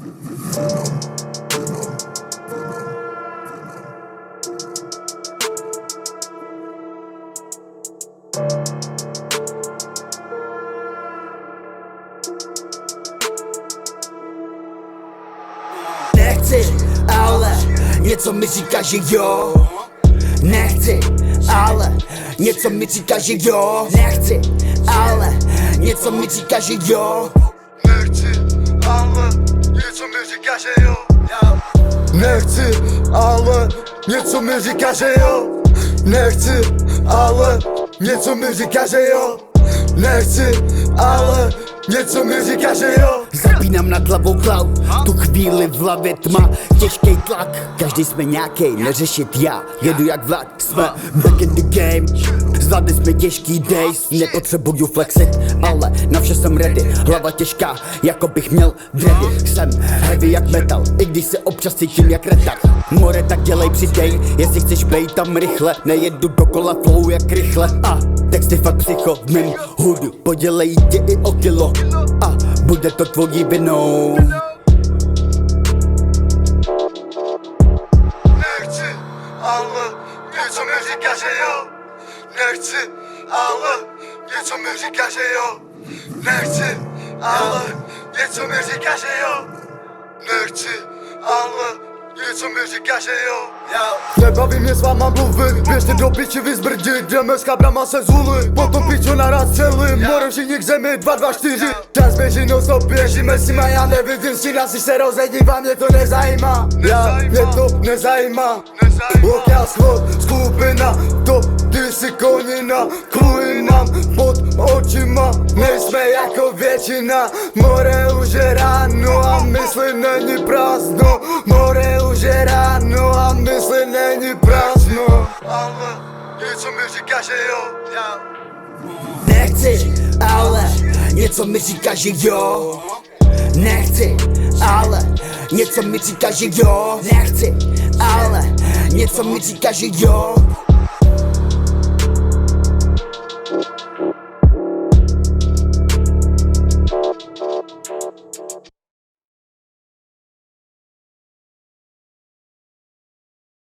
Nechci, ale něco mi říká, že jo. Nechci, ale něco mi říká, že jo. Nechci, ale něco mi říká, že jo. Nechci, ale něco mi říká, že jo. Nechci, ale něco mi říká, že jo. Nechci, ale něco mi říká, že jo. Nechci, ale něco mi říká, že jo. Zapínám nad hlavou cloud, tu chvíli v hlavě tma, těžký tlak. Každý jsme nějakej, neřešit já, jedu jak vlak. Jsme back in the game, zvládli jsme těžký days. Nepotřebuju flexit, ale na vše jsem ready. Hlava těžká, jako bych měl dready. Jsem heavy jak metal, i když se občas cítím jak retard. More, tak dělej, přidej, jestli chceš bejt tam rychle. Nejedu dokola flow jak rychle. Texty fakt psycho v mým hudu, podělej tě i o kilo. A bude to tvojí vinou. Nechci, ale něco mi říká, že jo. Nechci, ale něco mi říká, že jo. Nechci, ale něco mi říká, že jo. Nechci, ale něco mi říká, že jo. Nebaví mě s váma mluvit, běžte do piči vyzbrdit. Jdeme s kabrama se zulit, potom pičo naraz celým. More všichni k zemi, 2, 2, 4. Čas běží, no stop, běžíme si má, já nevidím si nás, se rozedívám, mě to nezajímá. Mě to nezajímá. Lokál schod, skupina, to ty si konina. Kluji nám pod očima, nejsme jako většina. More už je ráno a mysli není prázdno. More už je ráno a mysli není prázdno. Ale něco mi říká, že jo. Nechci, ale něco mi říká, že jo. Nechci, ale něco mi říká, že jo. Nechci, ale něco mi říká, že jo.